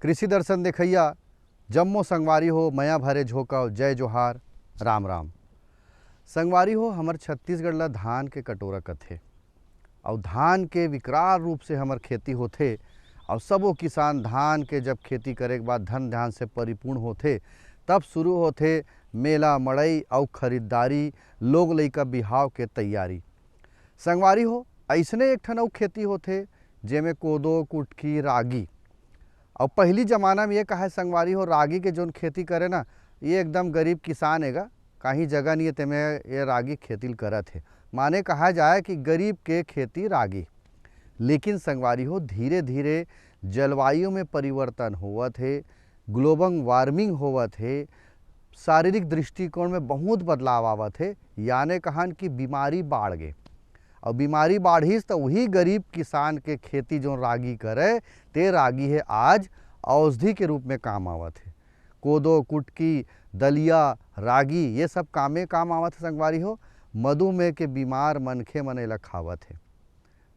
कृषि दर्शन देखैया जम्मो संगवारी हो मया भरे झोंका जय जोहार राम राम। संगवारी हो हमर छत्तीसगढ़ ला धान के कटोरा कथे और धान के विकराल रूप से हमर खेती होथे और सबो किसान धान के जब खेती करे के बाद धन ध्यान से परिपूर्ण होथे तब शुरू होथे मेला मड़ई और खरीदारी, लोग लइका बिहाव के तैयारी। संगवारी हो ऐसने एक ठन अउ खेती होथे जेमे कोदो कुटकी रागी। और पहली ज़माना में ये कहा है संगवारी हो रागी के जोन खेती करे ना ये एकदम गरीब किसान हैगा, कहीं जगह नहीं है तेमें ये रागी खेती करत है, माने कहा जाए कि गरीब के खेती रागी। लेकिन संगवारी हो धीरे धीरे जलवायु में परिवर्तन होवत है, ग्लोबल वार्मिंग होवत है, शारीरिक दृष्टिकोण में बहुत बदलाव आवत है, यानी कहन कि बीमारी बाढ़ गए और बीमारी बाढ़िस तो वही गरीब किसान के खेती जो रागी करे ते रागी है आज औषधि के रूप में काम आवत है। कोदो कुटकी दलिया रागी ये सब काम आवत है संगवारी हो। मधुमेह के बीमार मनखे मन एला खावत है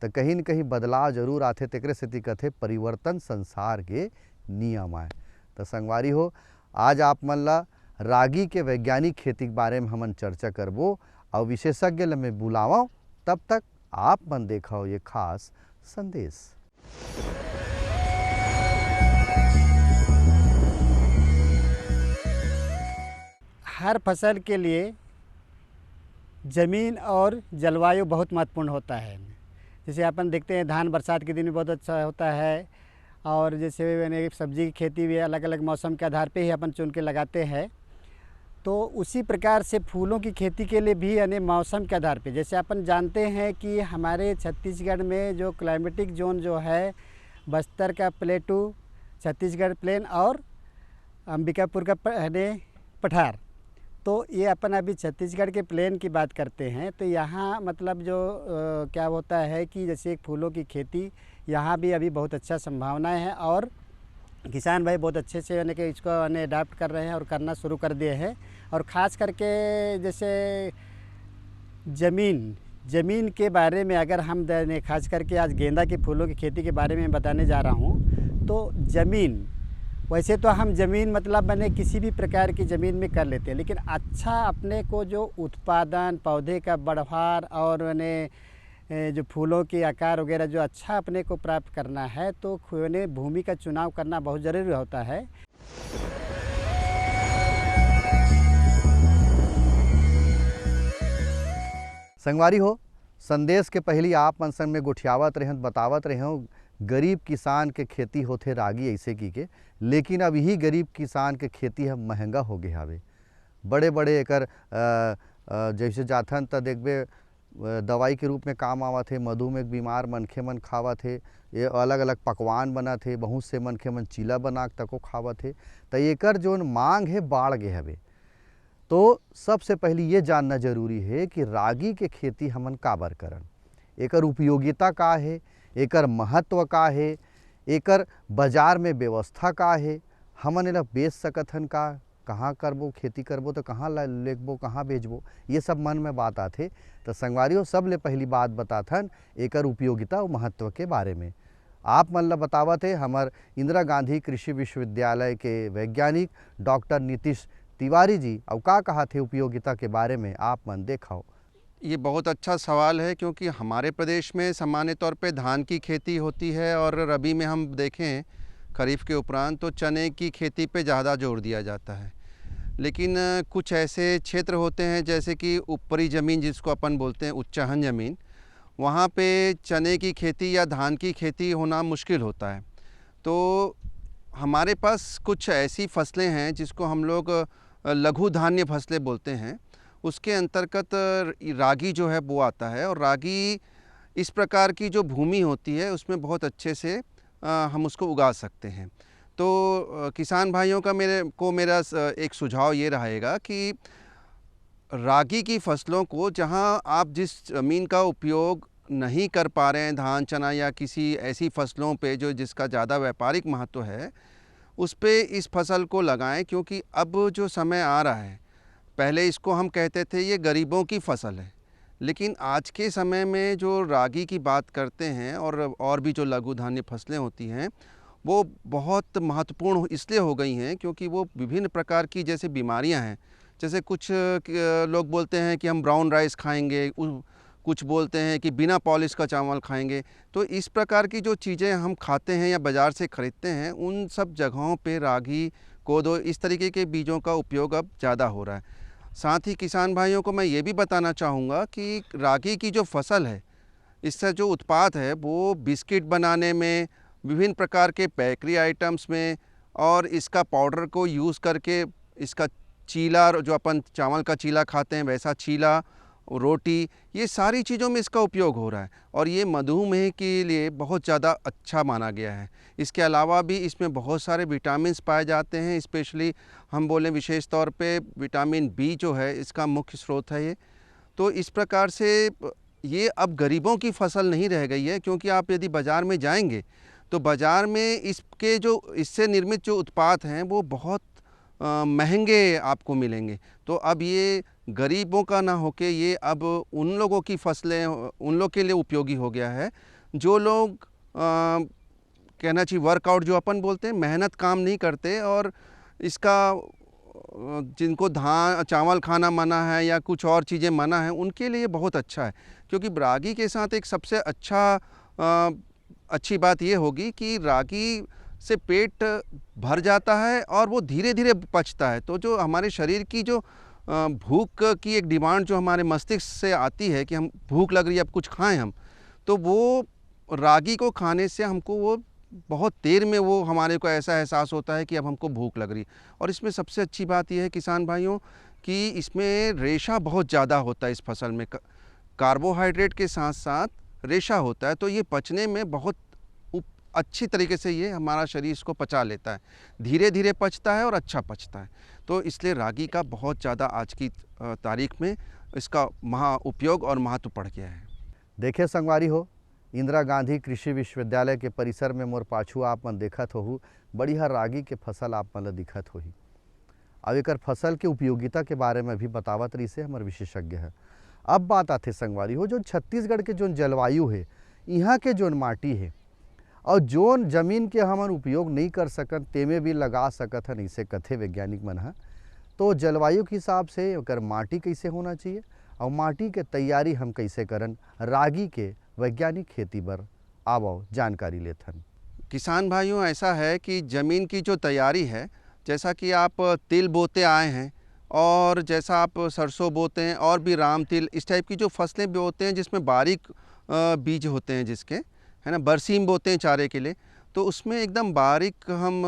तो कहीं न कहीं बदलाव जरूर आथे, तेकरे सेती कथे परिवर्तन संसार के नियम आए। तो संगवारी हो आज आप मन ला रागी के वैज्ञानिक खेती के बारे में हमन चर्चा करबो और विशेषज्ञ ला मैं बुलावा। तब तक आप मन देखो ये खास संदेश। हर फसल के लिए ज़मीन और जलवायु बहुत महत्वपूर्ण होता है। जैसे अपन देखते हैं धान बरसात के दिन में बहुत अच्छा होता है और जैसे मैंने सब्जी की खेती भी अलग अलग मौसम के आधार पे ही अपन चुन के लगाते हैं। तो उसी प्रकार से फूलों की खेती के लिए भी यानी मौसम के आधार पे, जैसे अपन जानते हैं कि हमारे छत्तीसगढ़ में जो क्लाइमेटिक जोन जो है बस्तर का प्लेटू, छत्तीसगढ़ प्लेन और अंबिकापुर का पठार, तो ये अपन अभी छत्तीसगढ़ के प्लेन की बात करते हैं। तो यहाँ मतलब जो क्या होता है कि जैसे फूलों की खेती यहाँ भी अभी बहुत अच्छा संभावनाएं हैं और किसान भाई बहुत अच्छे से यानी कि इसको अडाप्ट कर रहे हैं और करना शुरू कर दिए हैं। और ख़ास करके जैसे ज़मीन के बारे में अगर हम खास करके आज गेंदा के फूलों की खेती के बारे में बताने जा रहा हूँ। तो ज़मीन वैसे तो हम ज़मीन मतलब मैंने किसी भी प्रकार की ज़मीन में कर लेते हैं, लेकिन अच्छा अपने को जो उत्पादन पौधे का बढ़वार और मैंने जो फूलों के आकार वगैरह जो अच्छा अपने को प्राप्त करना है तो भूमि का चुनाव करना बहुत ज़रूरी होता है। संगवारी हो संदेश के पहली आप मन संग में गुठियावत रहें बतावत रहे हो गरीब किसान के खेती होथे रागी ऐसे की के, लेकिन अब यही गरीब किसान के खेती है महंगा हो गया हवे। बड़े बड़े एकर जैसे जाथन त देखबे दवाई के रूप में काम आवत है, मधुमेह बीमार मनखे मन खावत है, ये अलग अलग पकवान बनत है, बहुत से मनखे मन चीला बना तको खावत है। तो एकर जोन मांग है बाढ़ गए हवे। तो सबसे पहले ये जानना जरूरी है कि रागी के खेती हमन काबर करन, एकर उपयोगिता का है, एकर महत्व का है, एकर बाजार में व्यवस्था का है, हमन एला बेच सकत हन का, कहाँ करबो खेती करबो तो कहाँ लेगबो कहाँ बेचबो, ये सब मन में बात आथे। तो संगवारी हो सब ले पहली बात बताथन एकर उपयोगिता और महत्व के बारे में। आप मन ला बतावत है हमार इंदिरा गांधी कृषि विश्वविद्यालय के वैज्ञानिक डॉक्टर नीतीश तिवारी जी, और का कहा थे उपयोगिता के बारे में आप मन देखाओ। ये बहुत अच्छा सवाल है क्योंकि हमारे प्रदेश में सामान्य तौर पे धान की खेती होती है और रबी में हम देखें खरीफ के उपरांत तो चने की खेती पे ज़्यादा जोर दिया जाता है। लेकिन कुछ ऐसे क्षेत्र होते हैं जैसे कि ऊपरी ज़मीन जिसको अपन बोलते हैं उच्चहन ज़मीन, वहाँ पे चने की खेती या धान की खेती होना मुश्किल होता है। तो हमारे पास कुछ ऐसी फसलें हैं जिसको हम लोग लघु धान्य फसलें बोलते हैं, उसके अंतर्गत रागी जो है वो आता है। और रागी इस प्रकार की जो भूमि होती है उसमें बहुत अच्छे से हम उसको उगा सकते हैं। तो किसान भाइयों का मेरा एक सुझाव ये रहेगा कि रागी की फसलों को जहां आप जिस ज़मीन का उपयोग नहीं कर पा रहे हैं धान चना या किसी ऐसी फसलों पे जो जिसका ज़्यादा व्यापारिक महत्व है, उस पे इस फसल को लगाएं। क्योंकि अब जो समय आ रहा है, पहले इसको हम कहते थे ये गरीबों की फसल है, लेकिन आज के समय में जो रागी की बात करते हैं और भी जो लघु धान्य फसलें होती हैं वो बहुत महत्वपूर्ण इसलिए हो गई हैं क्योंकि वो विभिन्न प्रकार की जैसे बीमारियां हैं, जैसे कुछ लोग बोलते हैं कि हम ब्राउन राइस खाएंगे, कुछ बोलते हैं कि बिना पॉलिश का चावल खाएंगे। तो इस प्रकार की जो चीज़ें हम खाते हैं या बाज़ार से ख़रीदते हैं, उन सब जगहों पे रागी, कोदो इस तरीके के बीजों का उपयोग अब ज़्यादा हो रहा है। साथ ही किसान भाइयों को मैं ये भी बताना चाहूँगा कि रागी की जो फसल है, इससे जो उत्पाद है वो बिस्किट बनाने में, विभिन्न प्रकार के बेकरी आइटम्स में, और इसका पाउडर को यूज़ करके इसका चीला, जो अपन चावल का चीला खाते हैं वैसा चीला, रोटी, ये सारी चीज़ों में इसका उपयोग हो रहा है और ये मधुमेह के लिए बहुत ज़्यादा अच्छा माना गया है। इसके अलावा भी इसमें बहुत सारे विटामिन्स पाए जाते हैं, स्पेशली हम बोलें विशेष तौर पे विटामिन बी जो है इसका मुख्य स्रोत है ये। तो इस प्रकार से ये अब गरीबों की फसल नहीं रह गई है, क्योंकि आप यदि बाज़ार में जाएंगे तो बाज़ार में इसके जो इससे निर्मित जो उत्पाद हैं वो बहुत महंगे आपको मिलेंगे। तो अब ये गरीबों का ना होके ये अब उन लोगों की फसलें उन लोग के लिए उपयोगी हो गया है जो लोग कहना चाहिए वर्कआउट जो अपन बोलते हैं, मेहनत काम नहीं करते और इसका जिनको धान चावल खाना मना है या कुछ और चीज़ें मना है, उनके लिए बहुत अच्छा है। क्योंकि रागी के साथ एक सबसे अच्छी बात ये होगी कि रागी से पेट भर जाता है और वो धीरे धीरे पचता है। तो जो हमारे शरीर की जो भूख की एक डिमांड जो हमारे मस्तिष्क से आती है कि हम भूख लग रही है अब कुछ खाएं हम, तो वो रागी को खाने से हमको वो बहुत देर में वो हमारे को ऐसा एहसास होता है कि अब हमको भूख लग रही है। और इसमें सबसे अच्छी बात यह है किसान भाइयों कि इसमें रेशा बहुत ज़्यादा होता है इस फसल में, कार्बोहाइड्रेट के साथ साथ रेशा होता है। तो ये पचने में बहुत अच्छी तरीके से ये हमारा शरीर इसको पचा लेता है, धीरे धीरे पचता है और अच्छा पचता है। तो इसलिए रागी का बहुत ज़्यादा आज की तारीख में इसका उपयोग और महत्व बढ़ गया है। देखे संगवारी हो, इंदिरा गांधी कृषि विश्वविद्यालय के परिसर में मोर पाछू आप मन देखत होहू बढ़िया रागी के फसल आप मन ला दिखत होही। अब एकर फसल के उपयोगिता के बारे में भी बतावत रही से हमार विशेषज्ञ है। अब बात आथे संगवारी हो, जो छत्तीसगढ़ के जोन जलवायु है, यहाँ के जोन माटी है और जोन जमीन के हमन उपयोग नहीं कर सकत तेमे भी लगा सकत हन, इसे कथे वैज्ञानिक मन है। तो जलवायु के हिसाब से ओकर माटी कैसे होना चाहिए और माटी के तैयारी हम कैसे करन रागी के वैज्ञानिक खेती बर आवो जानकारी लेथन। किसान भाइयों, ऐसा है कि ज़मीन की जो तैयारी है, जैसा कि आप तिल बोते आए हैं और जैसा आप सरसों बोते हैं और भी राम तिल, इस टाइप की जो फसलें बोते हैं जिसमें बारीक बीज होते हैं जिसके, है ना, बरसीम बोते हैं चारे के लिए, तो उसमें एकदम बारीक हम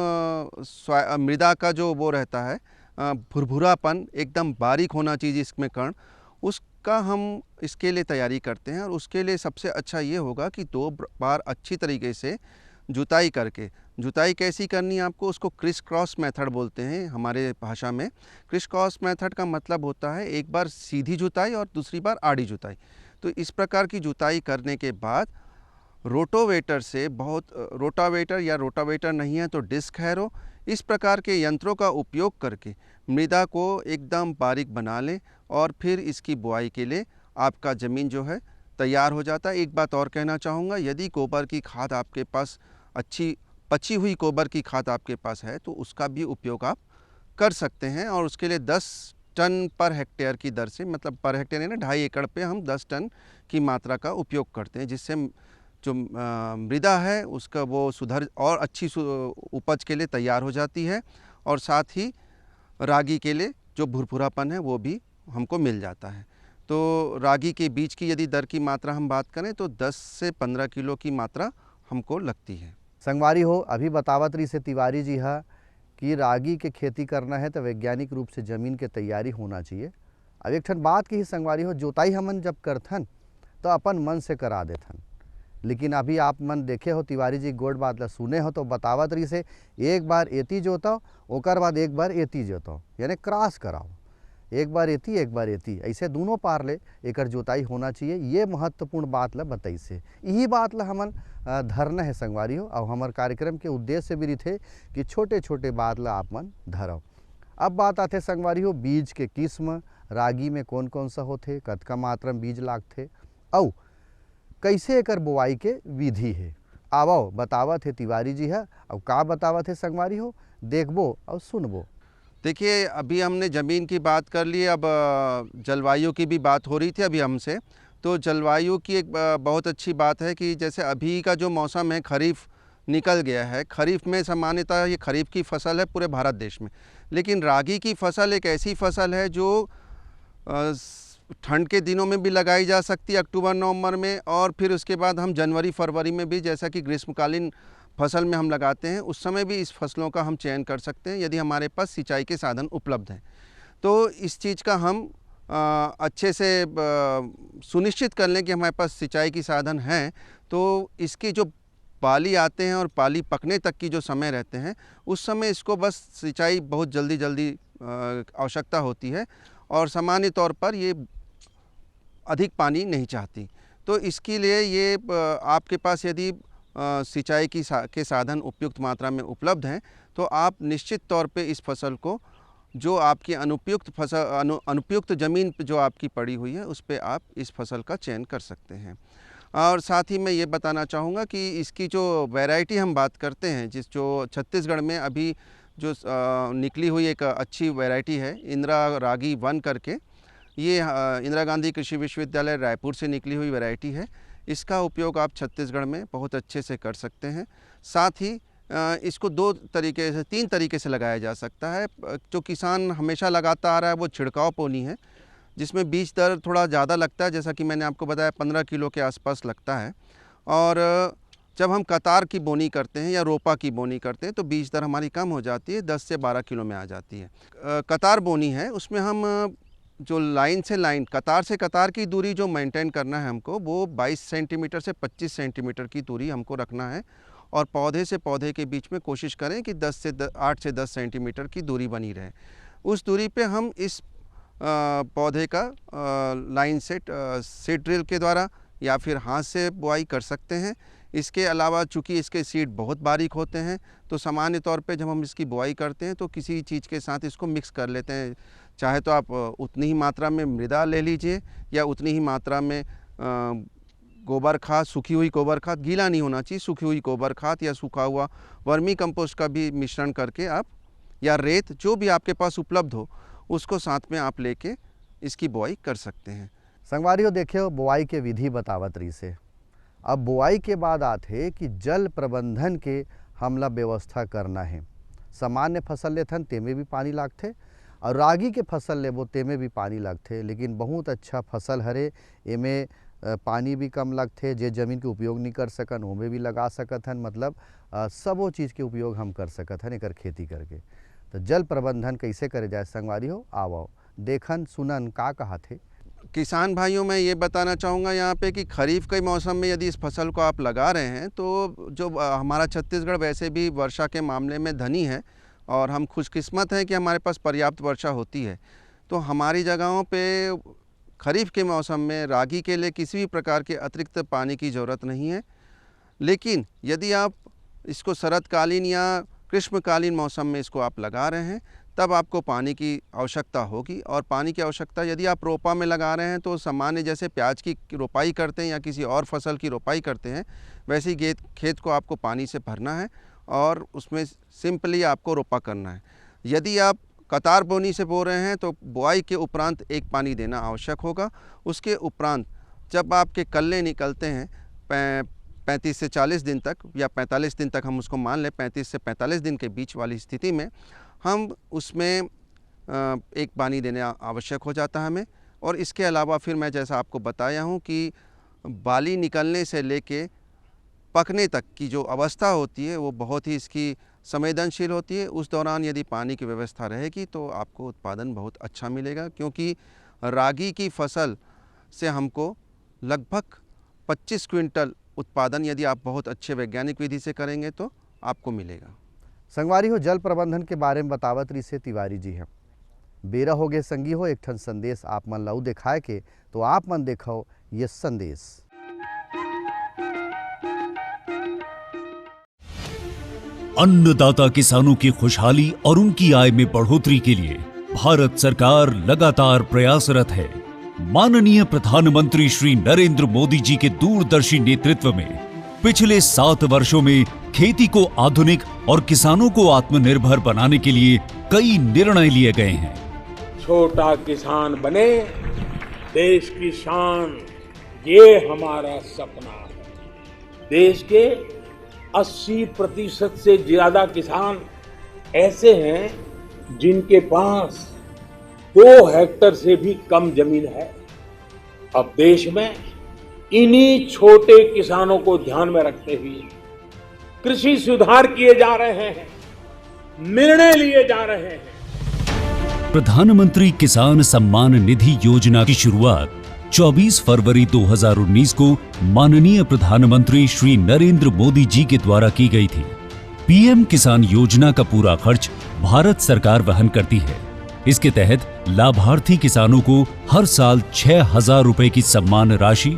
मृदा का जो वो रहता है भुरभुरापन एकदम बारीक होना चाहिए इसमें कण, उसका हम इसके लिए तैयारी करते हैं। और उसके लिए सबसे अच्छा ये होगा कि 2 बार अच्छी तरीके से जुताई करके, जुताई कैसी करनी है आपको, उसको क्रिस क्रॉस मेथड बोलते हैं हमारे भाषा में। क्रिस क्रॉस मेथड का मतलब होता है एक बार सीधी जुताई और दूसरी बार आड़ी जुताई। तो इस प्रकार की जुताई करने के बाद रोटोवेटर से, बहुत रोटावेटर या रोटावेटर नहीं है तो डिस्क हैरो, इस प्रकार के यंत्रों का उपयोग करके मृदा को एकदम बारीक बना लें और फिर इसकी बुआई के लिए आपका ज़मीन जो है तैयार हो जाता है। एक बात और कहना चाहूँगा, यदि गोबर की खाद आपके पास, अच्छी पची हुई गोबर की खाद आपके पास है तो उसका भी उपयोग आप कर सकते हैं। और उसके लिए 10 टन पर हेक्टेयर की दर से, मतलब पर हेक्टेयर है ना, 2.5 एकड़ पे हम 10 टन की मात्रा का उपयोग करते हैं, जिससे जो मृदा है उसका वो सुधर और अच्छी उपज के लिए तैयार हो जाती है। और साथ ही रागी के लिए जो भुरभुरापन है वो भी हमको मिल जाता है। तो रागी के बीज की यदि दर की मात्रा हम बात करें तो 10 से 15 किलो की मात्रा हमको लगती है। संगवारी हो, अभी बतावत रही से तिवारी जी है कि रागी के खेती करना है तो वैज्ञानिक रूप से ज़मीन के तैयारी होना चाहिए। अब एक ठन बात की ही संगवारी हो, जोताई हमन जब करथन तो अपन मन से करा देथन, लेकिन अभी आप मन देखे हो तिवारी जी गोड़ बात ला सुने हो तो बतावत रही से एक बार एती जोताओ ओकर बाद एक बार एती जोताओ, यानी क्रॉस कराओ, एक बार एती एक बार एती, ऐसे दोनों पार ले एकर जोताई होना चाहिए। ये महत्वपूर्ण बात ला बताई से यही बात ला हमन धरना है संगवारी हो। और हमार कार्यक्रम के उद्देश्य भी रहे कि छोटे छोटे बात ला आप मन धरव। अब बात आते संगवारी हो बीज के किस्म, रागी में कौन कौन सा होते, कतका मात्रा में बीज लागते और कैसे एकर बुआई के विधि है। आवो बतावत है तिवारी जी है। अब का बतावत है संगवारी हो, देखबो और सुनबो। देखिए, अभी हमने ज़मीन की बात कर ली, अब जलवायु की भी बात हो रही थी अभी हमसे। तो जलवायु की एक बहुत अच्छी बात है कि जैसे अभी का जो मौसम है, खरीफ निकल गया है। खरीफ में सामान्यतः ये खरीफ की फसल है पूरे भारत देश में, लेकिन रागी की फसल एक ऐसी फसल है जो ठंड के दिनों में भी लगाई जा सकती है, अक्टूबर नवंबर में, और फिर उसके बाद हम जनवरी फरवरी में भी, जैसा कि ग्रीष्मकालीन फसल में हम लगाते हैं, उस समय भी इस फसलों का हम चयन कर सकते हैं यदि हमारे पास सिंचाई के साधन उपलब्ध हैं। तो इस चीज़ का हम अच्छे से सुनिश्चित कर लें कि हमारे पास सिंचाई की साधन हैं, तो इसकी जो पाली आते हैं और पाली पकने तक की जो समय रहते हैं, उस समय इसको बस सिंचाई बहुत जल्दी आवश्यकता होती है, और सामान्य तौर पर ये अधिक पानी नहीं चाहती। तो इसके लिए ये आपके पास यदि सिंचाई के साधन उपयुक्त मात्रा में उपलब्ध हैं, तो आप निश्चित तौर पे इस फसल को, जो आपकी अनुपयुक्त ज़मीन जो आपकी पड़ी हुई है, उस पे आप इस फसल का चयन कर सकते हैं। और साथ ही मैं ये बताना चाहूँगा कि इसकी जो वैरायटी हम बात करते हैं, जो छत्तीसगढ़ में अभी जो निकली हुई एक अच्छी वैरायटी है, इंदिरा रागी 1 करके, ये इंदिरा गांधी कृषि विश्वविद्यालय रायपुर से निकली हुई वैरायटी है। इसका उपयोग आप छत्तीसगढ़ में बहुत अच्छे से कर सकते हैं। साथ ही इसको 3 तरीके से लगाया जा सकता है। जो किसान हमेशा लगाता आ रहा है वो छिड़काव पोनी है, जिसमें बीज दर थोड़ा ज़्यादा लगता है, जैसा कि मैंने आपको बताया 15 किलो के आसपास लगता है। और जब हम कतार की बोनी करते हैं या रोपा की बोनी करते हैं, तो बीज दर हमारी कम हो जाती है, 10 से 12 किलो में आ जाती है। कतार बोनी है, उसमें हम जो लाइन से लाइन, कतार से कतार की दूरी जो मेंटेन करना है हमको, वो 22 सेंटीमीटर से 25 सेंटीमीटर की दूरी हमको रखना है, और पौधे से पौधे के बीच में कोशिश करें कि 8 से 10 सेंटीमीटर की दूरी बनी रहे। उस दूरी पे हम इस पौधे का लाइन सीड ड्रिल के द्वारा या फिर हाथ से बुआई कर सकते हैं। इसके अलावा चूँकि इसके सीड बहुत बारीक होते हैं, तो सामान्य तौर पे जब हम इसकी बुआई करते हैं तो किसी चीज़ के साथ इसको मिक्स कर लेते हैं। चाहे तो आप उतनी ही मात्रा में मृदा ले लीजिए, या उतनी ही मात्रा में गोबर खाद, सूखी हुई गोबर खाद, गीला नहीं होना चाहिए, सूखी हुई गोबर खाद या सूखा हुआ वर्मी कंपोस्ट का भी मिश्रण करके आप, या रेत, जो भी आपके पास उपलब्ध हो, उसको साथ में आप लेके इसकी बुआई कर सकते हैं। संगवारियों देखियो, बुआई के विधि बतावत रही से। अब बुआई के बाद आते कि जल प्रबंधन के हमला व्यवस्था करना है। सामान्य फसल लेथन तेमें भी पानी लागथे, और रागी के फसल लेबो तेमें भी पानी लगथे, लेकिन बहुत अच्छा फसल हरे, एमें पानी भी कम लगथे। जे जमीन के उपयोग नहीं कर सकन ओमे भी लगा सकत हन, मतलब सबो चीज़ के उपयोग हम कर सकत हन एकर खेती करके। तो जल प्रबंधन कैसे करे जाए संगवारी हो, आवो देखन सुनन का कहा थे। किसान भाइयों, मैं ये बताना चाहूँगा यहाँ पे कि खरीफ के मौसम में यदि इस फसल को आप लगा रहे हैं, तो जो हमारा छत्तीसगढ़ वैसे भी वर्षा के मामले में धनी है, और हम खुशकिस्मत हैं कि हमारे पास पर्याप्त वर्षा होती है। तो हमारी जगहों पे खरीफ के मौसम में रागी के लिए किसी भी प्रकार के अतिरिक्त पानी की ज़रूरत नहीं है। लेकिन यदि आप इसको शरदकालीन या ग्रीष्मकालीन मौसम में इसको आप लगा रहे हैं, तब आपको पानी की आवश्यकता होगी। और पानी की आवश्यकता यदि आप रोपा में लगा रहे हैं, तो सामान्य जैसे प्याज की रोपाई करते हैं या किसी और फसल की रोपाई करते हैं, वैसे ही खेत को आपको पानी से भरना है और उसमें सिंपली आपको रोपा करना है। यदि आप कतार बोनी से बो रहे हैं, तो बुआई के उपरांत एक पानी देना आवश्यक होगा। उसके उपरांत जब आपके कल्ले निकलते हैं 35 से 40 दिन तक, या 45 दिन तक हम उसको मान लें, 35 से 45 दिन के बीच वाली स्थिति में हम उसमें एक पानी देना आवश्यक हो जाता है हमें। और इसके अलावा फिर मैं जैसा आपको बताया हूँ कि बाली निकलने से लेके पकने तक की जो अवस्था होती है, वो बहुत ही इसकी संवेदनशील होती है। उस दौरान यदि पानी की व्यवस्था रहेगी तो आपको उत्पादन बहुत अच्छा मिलेगा, क्योंकि रागी की फसल से हमको लगभग 25 क्विंटल उत्पादन यदि आप बहुत अच्छे वैज्ञानिक विधि से करेंगे तो आपको मिलेगा। संगवारी हो, जल प्रबंधन के बारे में बतावत रही से तिवारी जी हैं। बेरा हो गए संगी हो, एक ठन संदेश आप मन लाऊ दिखाए के, तो आप मन देखो ये संदेश। अन्नदाता किसानों की खुशहाली और उनकी आय में बढ़ोतरी के लिए भारत सरकार लगातार प्रयासरत है। माननीय प्रधानमंत्री श्री नरेंद्र मोदी जी के दूरदर्शी नेतृत्व में पिछले 7 वर्षों में खेती को आधुनिक और किसानों को आत्मनिर्भर बनाने के लिए कई निर्णय लिए गए हैं। छोटा किसान बने देश की शान, ये हमारा सपना है। देश के 80% से ज्यादा किसान ऐसे हैं जिनके पास 2 हेक्टेयर से भी कम जमीन है। अब देश में इन्हीं छोटे किसानों को ध्यान में रखते हुए कृषि सुधार किए जा रहे हैं, निर्णय लिए जा रहे हैं। प्रधानमंत्री किसान सम्मान निधि योजना की शुरुआत 24 फरवरी 2019 को माननीय प्रधानमंत्री श्री नरेंद्र मोदी जी के द्वारा की गई थी। पीएम किसान योजना का पूरा खर्च भारत सरकार वहन करती है। इसके तहत लाभार्थी किसानों को हर साल 6,000 रुपए की सम्मान राशि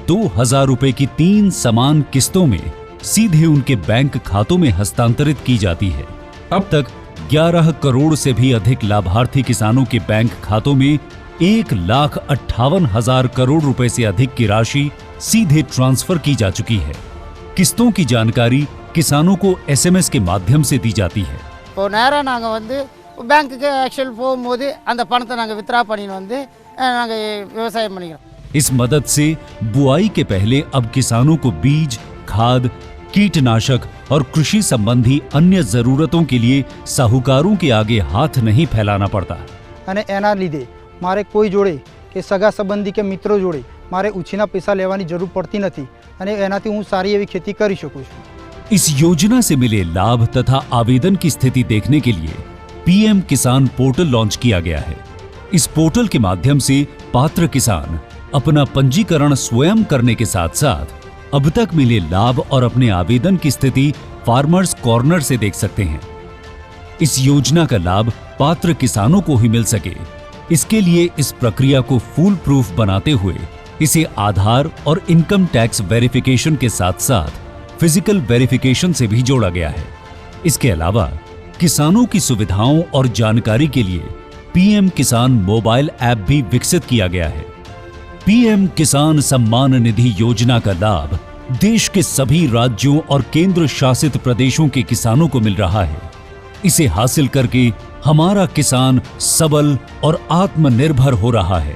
2,000 रुपए की 3 समान किस्तों में सीधे उनके बैंक खातों में हस्तांतरित की जाती है। अब तक 11 करोड़ से भी अधिक लाभार्थी किसानों के बैंक खातों में 1,58,000 करोड़ रुपए से अधिक की राशि सीधे ट्रांसफर की जा चुकी है। किस्तों की जानकारी किसानों को एसएमएस के माध्यम से दी जाती है। இப்போ நேரா நாங்க வந்து பேங்க்குக்கு ஆக்சுவல் போகும்போது அந்த பணத்தை நாங்க வித்ரா பண்ணின்னு வந்து நாங்க விவசாயம் பண்ணிக்கிறோம்। इस मदद से बुआई के पहले अब किसानों को बीज, खाद, कीटनाशक और कृषि संबंधी अन्य जरूरतों के लिए साहूकारों के आगे हाथ नहीं फैलाना पड़ता। અને એના લીધે મારે કોઈ જોડે કે સગા સંબંધી કે મિત્રો જોડે મારે ઉછીના પૈસા લેવાની જરૂર પડતી નથી અને એનાથી હું સારી એવી खेती કરી શકું છું। इस योजना से मिले लाभ तथा आवेदन की स्थिति देखने के लिए पीएम किसान पोर्टल लॉन्च किया गया है। इस पोर्टल के माध्यम से पात्र किसान अपना पंजीकरण स्वयं करने के साथ साथ अब तक मिले लाभ और अपने आवेदन की स्थिति फार्मर्स कॉर्नर से देख सकते हैं। इस योजना का लाभ पात्र किसानों को ही मिल सके, इसके लिए इस प्रक्रिया को फूल प्रूफ बनाते हुए इसे आधार और इनकम टैक्स वेरिफिकेशन के साथ साथ फिजिकल वेरिफिकेशन से भी जोड़ा गया है। इसके अलावा किसानों की सुविधाओं और जानकारी के लिए पीएम किसान मोबाइल ऐप भी विकसित किया गया है। पीएम किसान सम्मान निधि योजना का लाभ देश के सभी राज्यों और केंद्र शासित प्रदेशों के किसानों को मिल रहा है। इसे हासिल करके हमारा किसान सबल और आत्मनिर्भर हो रहा है।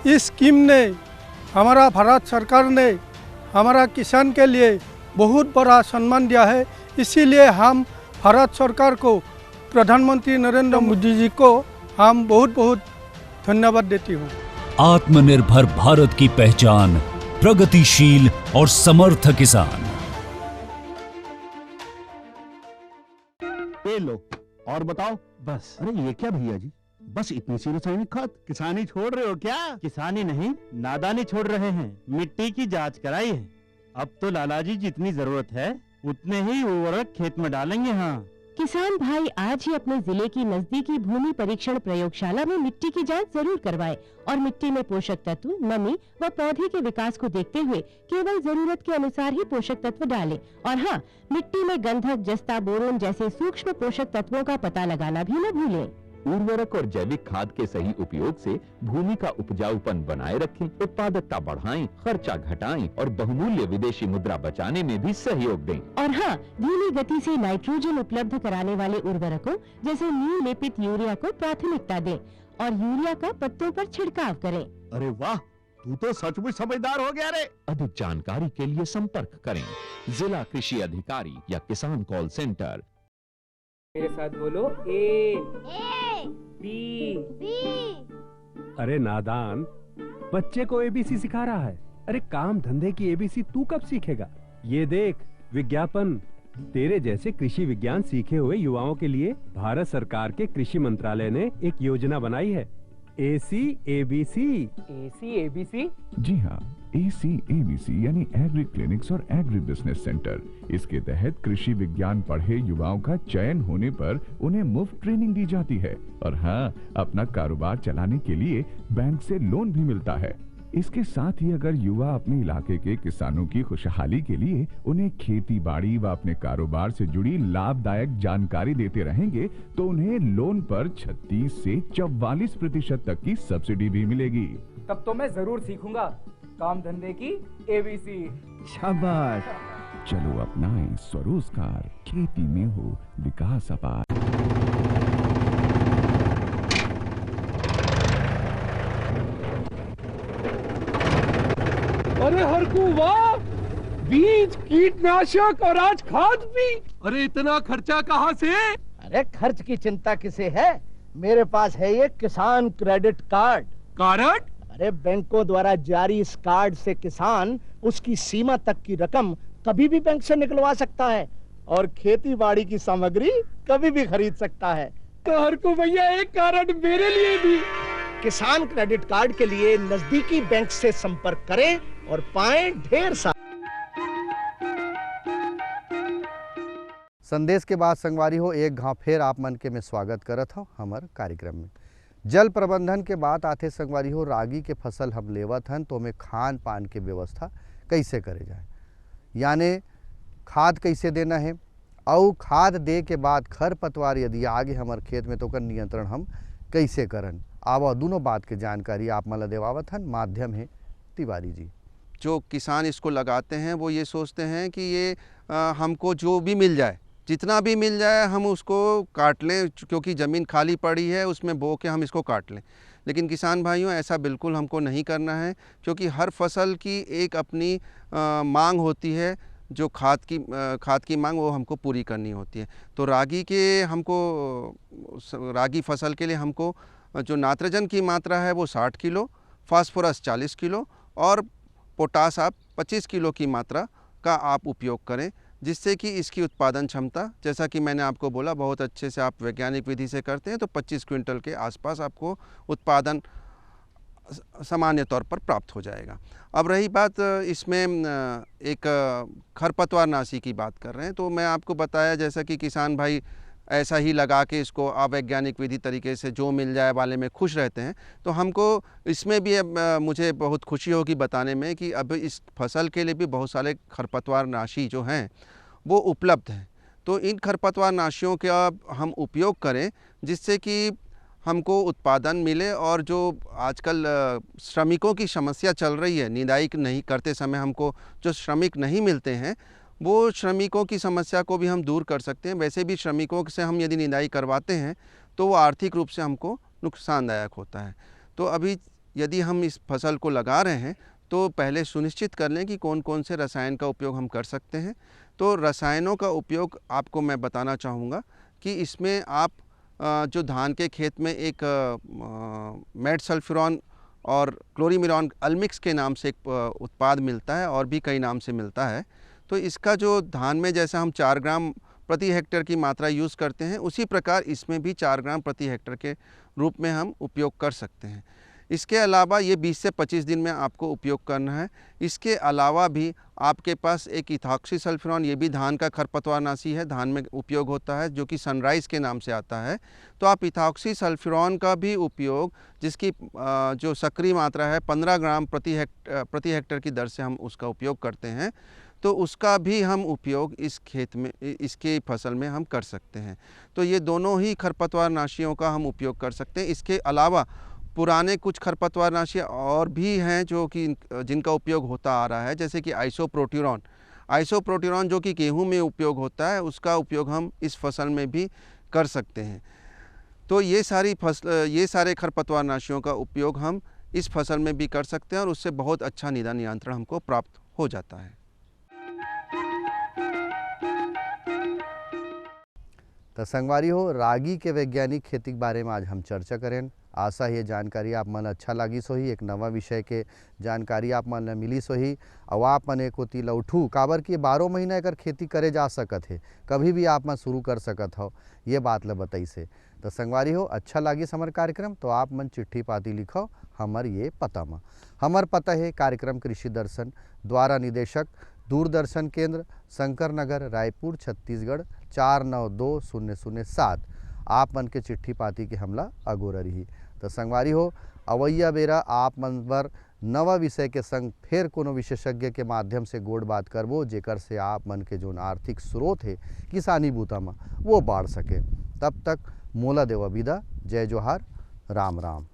इस स्कीम ने हमारा भारत सरकार ने हमारा किसान के लिए बहुत बड़ा सम्मान दिया है। इसीलिए हम भारत सरकार को, प्रधानमंत्री नरेंद्र मोदी जी को हम बहुत बहुत धन्यवाद देती हूँ। आत्मनिर्भर भारत की पहचान प्रगतिशील और समर्थ किसान। ये लो और बताओ। बस। अरे ये क्या भैया जी, बस इतनी सी रासायनिक खाद? किसानी छोड़ रहे हो क्या? किसानी नहीं, नादानी छोड़ रहे हैं। मिट्टी की जांच कराई है। अब तो लालाजी जितनी जरूरत है उतने ही उर्वरक खेत में डालेंगे। हाँ, किसान भाई आज ही अपने जिले की नजदीकी भूमि परीक्षण प्रयोगशाला में मिट्टी की जांच जरूर करवाएं और मिट्टी में पोषक तत्व, नमी व पौधे के विकास को देखते हुए केवल जरूरत के अनुसार ही पोषक तत्व डालें। और हाँ, मिट्टी में गंधक, जस्ता, बोरोन जैसे सूक्ष्म पोषक तत्वों का पता लगाना भी न भूलें। उर्वरक और जैविक खाद के सही उपयोग से भूमि का उपजाऊपन बनाए रखें, उत्पादकता बढ़ाएं, खर्चा घटाएं और बहुमूल्य विदेशी मुद्रा बचाने में भी सहयोग दें। और हाँ, धीमी गति से नाइट्रोजन उपलब्ध कराने वाले उर्वरकों जैसे नीम लेपित यूरिया को प्राथमिकता दें और यूरिया का पत्तों पर छिड़काव करें। अरे वाह, तू तो सचमुच समझदार हो गया रे। अधिक जानकारी के लिए संपर्क करें जिला कृषि अधिकारी या किसान कॉल सेंटर। मेरे साथ बोलो ए बी। अरे नादान, बच्चे को एबीसी सिखा रहा है। अरे काम धंधे की एबीसी तू कब सीखेगा? ये देख विज्ञापन। तेरे जैसे कृषि विज्ञान सीखे हुए युवाओं के लिए भारत सरकार के कृषि मंत्रालय ने एक योजना बनाई है, ACABC। ACABC? जी हाँ, ACABC यानी एग्री क्लिनिक्स और एग्री बिजनेस सेंटर। इसके तहत कृषि विज्ञान पढ़े युवाओं का चयन होने पर उन्हें मुफ्त ट्रेनिंग दी जाती है और हाँ, अपना कारोबार चलाने के लिए बैंक से लोन भी मिलता है। इसके साथ ही अगर युवा अपने इलाके के किसानों की खुशहाली के लिए उन्हें खेती बाड़ी व अपने कारोबार से जुड़ी लाभदायक जानकारी देते रहेंगे तो उन्हें लोन पर 36 से 44% तक की सब्सिडी भी मिलेगी। तब तो मैं जरूर सीखूंगा काम धंधे की एबीसी। शाबाश। चलो अपनाएं स्वरोजगार, खेती में हो विकास अपार। अरे हरकू वाह, बीज, कीटनाशक और आज खाद भी। अरे इतना खर्चा कहाँ से? अरे खर्च की चिंता किसे है, मेरे पास है ये किसान क्रेडिट कार्ड। कार्ड? अरे बैंकों द्वारा जारी इस कार्ड से किसान उसकी सीमा तक की रकम कभी भी बैंक से निकलवा सकता है और खेती बाड़ी की सामग्री कभी भी खरीद सकता है। तो हरकू भैया एक कार्ड मेरे लिए भी। किसान क्रेडिट कार्ड के लिए नजदीकी बैंक से संपर्क करें और पाएं ढेर सारा। संदेश के बाद संगवारी हो एक घाव फेर आप मन के में स्वागत करत हो हमार कार्यक्रम में। जल प्रबंधन के बात आते संगवारी हो, रागी के फसल हम लेवत हन तो में खान पान के व्यवस्था कैसे करे जाए, यानी खाद कैसे देना है और खाद दे के बाद खरपतवार यदि आगे हमार खेत में तो कर नियंत्रण हम कैसे करन। आवा दोनों बात के जानकारी आप मला देवावत हन, माध्यम है तिवारी जी। जो किसान इसको लगाते हैं वो ये सोचते हैं कि ये हमको जो भी मिल जाए, जितना भी मिल जाए हम उसको काट लें, क्योंकि ज़मीन खाली पड़ी है उसमें बो के हम इसको काट लें। लेकिन किसान भाइयों ऐसा बिल्कुल हमको नहीं करना है, क्योंकि हर फसल की एक अपनी मांग होती है, जो खाद की मांग वो हमको पूरी करनी होती है। तो रागी फसल के लिए हमको जो नाइट्रोजन की मात्रा है वो 60 किलो, फास्फोरस 40 किलो और पोटास आप 25 किलो की मात्रा का आप उपयोग करें, जिससे कि इसकी उत्पादन क्षमता, जैसा कि मैंने आपको बोला, बहुत अच्छे से आप वैज्ञानिक विधि से करते हैं तो 25 क्विंटल के आसपास आपको उत्पादन सामान्य तौर पर प्राप्त हो जाएगा। अब रही बात इसमें एक खरपतवार नाशी की बात कर रहे हैं, तो मैं आपको बताया जैसा कि किसान भाई ऐसा ही लगा के इसको अवैज्ञानिक विधि तरीके से जो मिल जाए वाले में खुश रहते हैं, तो हमको इसमें भी मुझे बहुत खुशी होगी बताने में कि अब इस फसल के लिए भी बहुत सारे खरपतवार नाशी जो हैं वो उपलब्ध हैं। तो इन खरपतवार नाशियों का हम उपयोग करें जिससे कि हमको उत्पादन मिले, और जो आजकल श्रमिकों की समस्या चल रही है, निदाई नहीं करते समय हमको जो श्रमिक नहीं मिलते हैं, वो श्रमिकों की समस्या को भी हम दूर कर सकते हैं। वैसे भी श्रमिकों से हम यदि निदाई करवाते हैं तो वो आर्थिक रूप से हमको नुकसानदायक होता है। तो अभी यदि हम इस फसल को लगा रहे हैं तो पहले सुनिश्चित कर लें कि कौन कौन से रसायन का उपयोग हम कर सकते हैं। तो रसायनों का उपयोग आपको मैं बताना चाहूँगा कि इसमें आप जो धान के खेत में एक मेटसल्फ्यूरॉन और क्लोरीमिरॉन अल्मिक्स के नाम से एक उत्पाद मिलता है, और भी कई नाम से मिलता है। तो इसका जो धान में जैसा हम 4 ग्राम प्रति हेक्टेयर की मात्रा यूज़ करते हैं, उसी प्रकार इसमें भी 4 ग्राम प्रति हेक्टेयर के रूप में हम उपयोग कर सकते हैं। इसके अलावा ये 20 से 25 दिन में आपको उपयोग करना है। इसके अलावा भी आपके पास एक इथॉक्सीसल्फ्यूरॉन, ये भी धान का खरपतवारनाशी है, धान में उपयोग होता है, जो कि सनराइज़ के नाम से आता है। तो आप इथॉक्सीसल्फ्यूरॉन का भी उपयोग, जिसकी जो सक्रिय मात्रा है 15 ग्राम प्रति हेक्टेयर की दर से हम उसका उपयोग करते हैं, तो उसका भी हम उपयोग इस खेत में, इसके फसल में हम कर सकते हैं। तो ये दोनों ही खरपतवारनाशियों का हम उपयोग कर सकते हैं। इसके अलावा पुराने कुछ खरपतवारनाशी और भी हैं जो कि जिनका उपयोग होता आ रहा है, जैसे कि आइसोप्रोट्यूरॉन जो कि गेहूं में उपयोग होता है, उसका उपयोग हम इस फसल में भी कर सकते हैं। तो ये सारे खरपतवारनाशियों का उपयोग हम इस फसल में भी कर सकते हैं, और उससे बहुत अच्छा निदान नियंत्रण हमको प्राप्त हो जाता है। तो संगवारी हो, रागी के वैज्ञानिक खेती के बारे में आज हम चर्चा करें। आशा ये जानकारी आप मन अच्छा लगी सोही, एक नवा विषय के जानकारी आप मन मिली सोही, और आप मन एक होती लौठू काबर कि 12 महीना एक खेती करे जा सकत है, कभी भी आप मन शुरू कर सकत हो, ये बात ल बताई से। तो संगवारी हो, अच्छा लगी हमार कार्यक्रम तो आप मन चिट्ठी पाती लिखो हमार ये पता में। हमार पता है कार्यक्रम कृषि दर्शन, द्वारा निदेशक दूरदर्शन केंद्र, शंकर नगर, रायपुर, छत्तीसगढ़ 492007। आप मन के चिट्ठी पाती के हमला अगोरा रही। तो संगवारी हो, अवैया बेरा आप मन बर नवा विषय के संग फिर कोनो विशेषज्ञ के माध्यम से गोड़ बात करबो, जेकर से आप मन के जोन आर्थिक स्रोत है किसानी बूता में वो बढ़ सके। तब तक मोला देवा विदा। जय जोहार, राम राम।